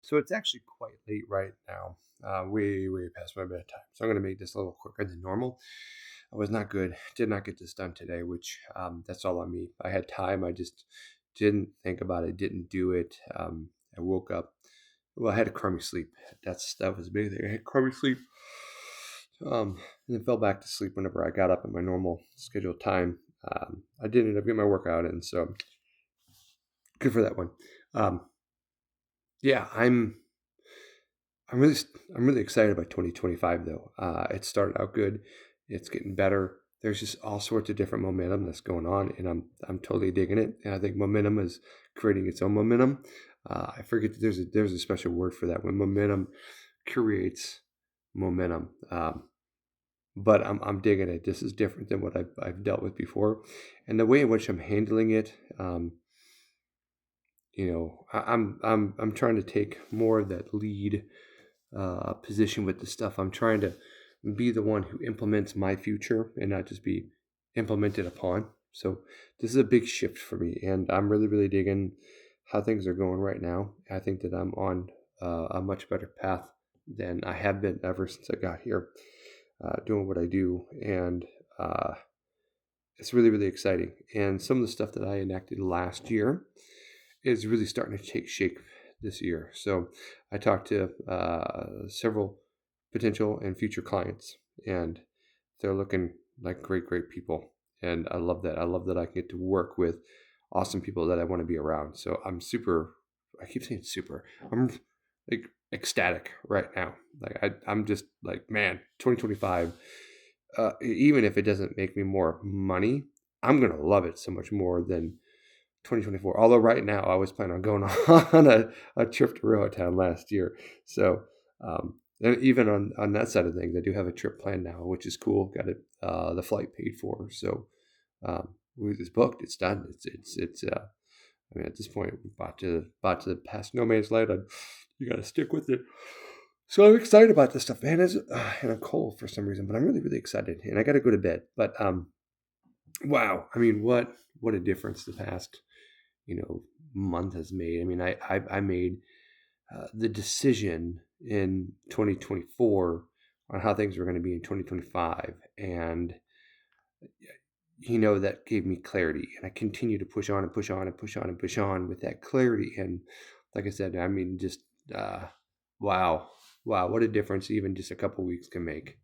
So it's actually quite late right now, way past my bedtime. So I'm going to make this a little quicker than normal. I was not good, did not get this done today, which that's all on me. I had time, I just didn't think about it, didn't do it. I woke up, well, I had a crummy sleep. That was a big thing. I had crummy sleep, and then fell back to sleep whenever I got up at my normal scheduled time. I did end up getting my workout in, so good for that one. Um, yeah, I'm really I'm really excited about 2025 though. It started out good. It's getting better. There's just all sorts of different momentum that's going on, and I'm totally digging it. And I think momentum is creating its own momentum. I forget that there's a special word for that when momentum creates momentum. But I'm digging it. This is different than what I've dealt with before, and the way in which I'm handling it. I'm trying to take more of that lead position with the stuff. I'm trying to be the one who implements my future and not just be implemented upon. So this is a big shift for me, and I'm really, really digging how things are going right now. I think that I'm on a much better path than I have been ever since I got here, doing what I do, and uh, it's really, really exciting. And some of the stuff that I enacted last year is really starting to take shape this year. So I talked to several potential and future clients, and they're looking like great, great people. And I love that. I love that I get to work with awesome people that I want to be around. So I'm super, I keep saying super, I'm like ecstatic right now. Like I'm just like, man, 2025, even if it doesn't make me more money, I'm going to love it so much more than 2024. Although right now I was planning on going on a trip to Roatan last year. So and even on that side of things, I do have a trip planned now, which is cool. Got it, the flight paid for. So it's booked. It's done. It's. I mean, at this point, we're about to pass no man's land. You got to stick with it. So I'm excited about this stuff, man. And I'm cold for some reason, but I'm really, really excited. And I got to go to bed. But wow. I mean, what a difference the past month has made. I mean, I made the decision in 2024 on how things were going to be in 2025, and that gave me clarity, and I continue to push on and push on and push on and push on with that clarity. And like I said, I mean, just wow, wow, what a difference even just a couple weeks can make.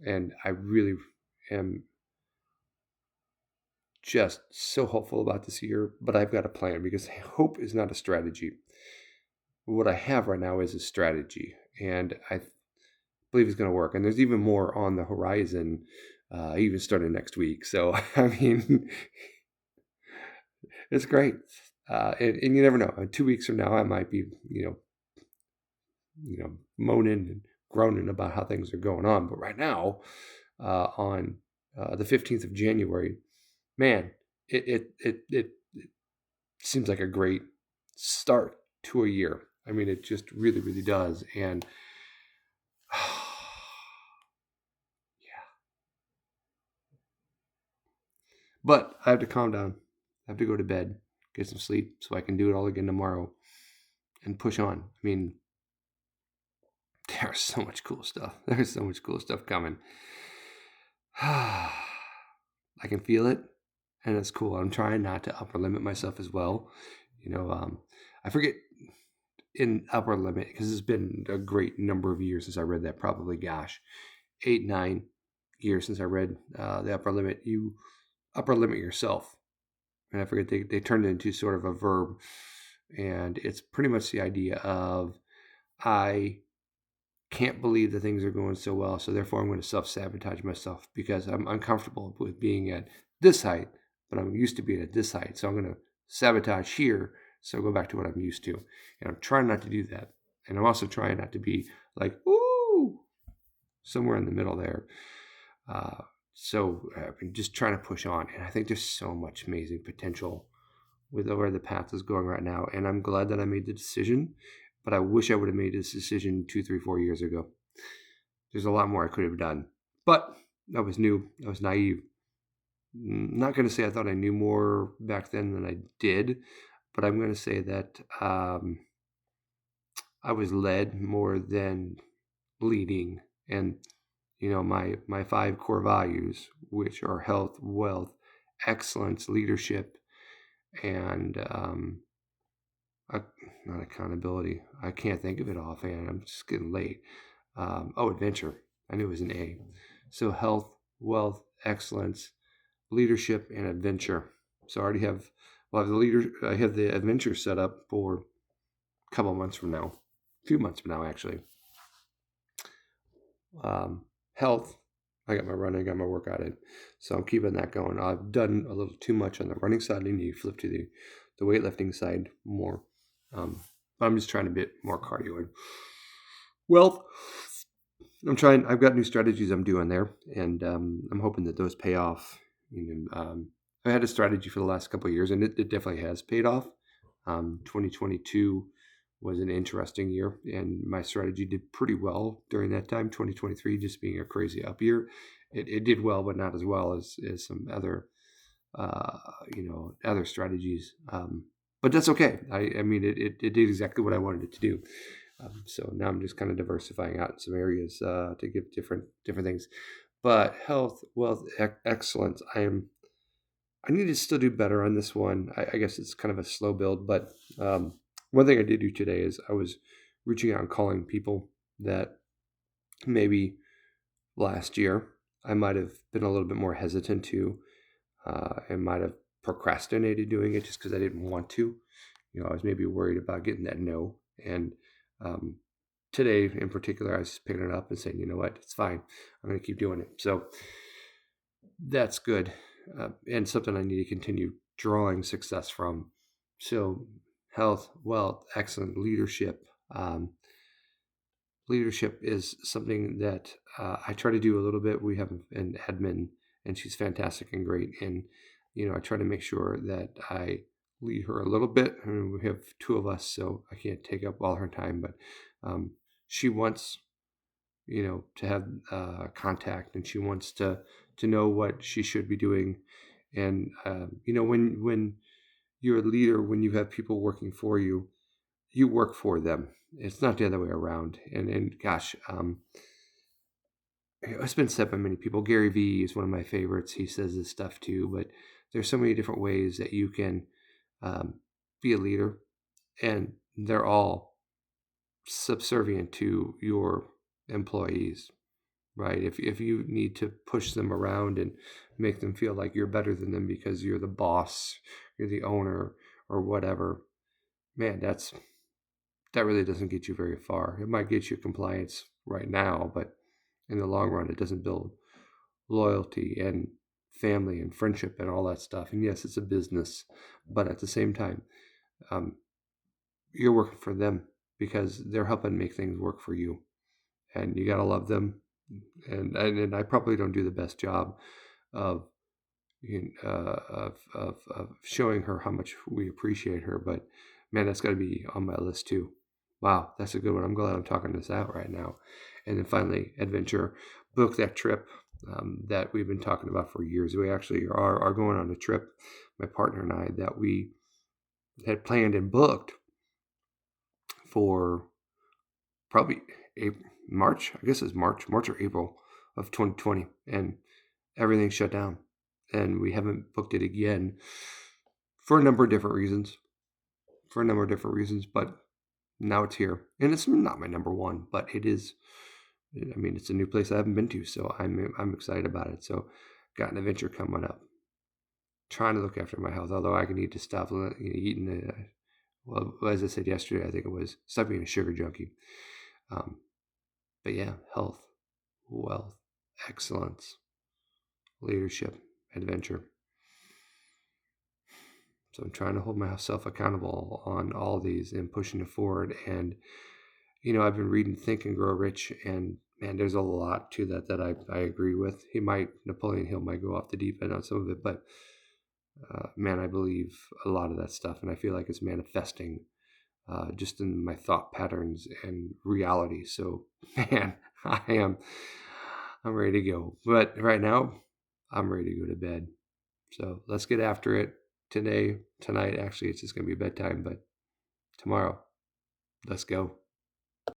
And I really am just so hopeful about this year, but I've got a plan because hope is not a strategy. What I have right now is a strategy, and I believe it's going to work. And there's even more on the horizon, even starting next week. So, I mean, it's great. And you never know. 2 weeks from now, I might be, moaning and groaning about how things are going on. But right now, on the 15th of January, man, it seems like a great start to a year. I mean, it just really, really does. And yeah, but I have to calm down. I have to go to bed, get some sleep so I can do it all again tomorrow and push on. I mean, there's so much cool stuff. There's so much cool stuff coming. I can feel it, and it's cool. I'm trying not to upper limit myself as well. I forget in upper limit because it's been a great number of years since I read that. Probably, gosh, 8, 9 years since I read the upper limit. You upper limit yourself, and I forget they turned it into sort of a verb, and it's pretty much the idea of I can't believe that things are going so well, so therefore I'm going to self-sabotage myself because I'm uncomfortable with being at this height, but I'm used to being at this height, so I'm going to sabotage here, so I'll go back to what I'm used to. And I'm trying not to do that, and I'm also trying not to be like, ooh, somewhere in the middle there. So I've been just trying to push on, and I think there's so much amazing potential with where the path is going right now. And I'm glad that I made the decision, but I wish I would have made this decision 2, 3, 4 years ago. There's a lot more I could have done, but I was new. I was naive. Not going to say I thought I knew more back then than I did, but I'm going to say that I was led more than leading. And my 5 core values, which are health, wealth, excellence, leadership, and uh, not accountability. I can't think of it offhand. I'm just getting late. Adventure. I knew it was an A. So health, wealth, excellence, leadership, and adventure. So I already have. Well, I have the adventure set up for a couple months from now, a few months from now actually. Health. I got my running, I got my workout in, so I'm keeping that going. I've done a little too much on the running side. I need to flip to the weightlifting side more. But I'm just trying to get more cardio in. Wealth. I've got new strategies I'm doing there, and I'm hoping that those pay off. I had a strategy for the last couple of years, and it definitely has paid off. 2022 was an interesting year, and my strategy did pretty well during that time. 2023 just being a crazy up year, it did well, but not as well as some other other strategies. But that's okay. I mean, it did exactly what I wanted it to do. So now I'm just kind of diversifying out in some areas to give different things. But health, wealth, excellence. I need to still do better on this one. I guess it's kind of a slow build, but one thing I did do today is I was reaching out and calling people that maybe last year I might have been a little bit more hesitant to, and might have procrastinated doing it just because I didn't want to. I was maybe worried about getting that no. And today in particular, I was just picking it up and saying, you know what, it's fine. I'm going to keep doing it. So that's good. And something I need to continue drawing success from. So health, wealth, excellent leadership. Leadership is something that I try to do a little bit. We have an admin, and she's fantastic and great. And I try to make sure that I lead her a little bit. I mean, we have 2 of us, so I can't take up all her time. But she wants, to have contact, and she wants to know what she should be doing. And when you're a leader, when you have people working for you, you work for them. It's not the other way around. And gosh, it's been said by many people. Gary Vee is one of my favorites. He says this stuff too, but there's so many different ways that you can be a leader, and they're all subservient to your employees, right? If you need to push them around and make them feel like you're better than them because you're the boss, you're the owner, or whatever, man, that really doesn't get you very far. It might get you compliance right now, but in the long run, it doesn't build loyalty and family and friendship and all that stuff. And yes, it's a business, but at the same time, you're working for them because they're helping make things work for you, and you gotta love them. And I probably don't do the best job of of showing her how much we appreciate her, but man, that's got to be on my list too. Wow, that's a good one. I'm glad I'm talking this out right now. And then finally, adventure. Book that trip that we've been talking about for years. We actually are going on a trip, my partner and I, that we had planned and booked for probably March. I guess it's March or April of 2020, and everything shut down, and we haven't booked it again for a number of different reasons. But now it's here, and it's not my number one, but it is. I mean, it's a new place I haven't been to, so I'm excited about it. So, got an adventure coming up. Trying to look after my health, although I need to stop eating the. Well, as I said yesterday, I think it was stop being a sugar junkie. But yeah, health, wealth, excellence, leadership, adventure. So I'm trying to hold myself accountable on all these and pushing it forward. And, I've been reading Think and Grow Rich, and man, there's a lot to that I agree with. Napoleon Hill might go off the deep end on some of it, but man, I believe a lot of that stuff. And I feel like it's manifesting just in my thought patterns and reality. So, man, I'm ready to go. But right now, I'm ready to go to bed. So let's get after it tonight. Actually, it's just going to be bedtime, but tomorrow, let's go.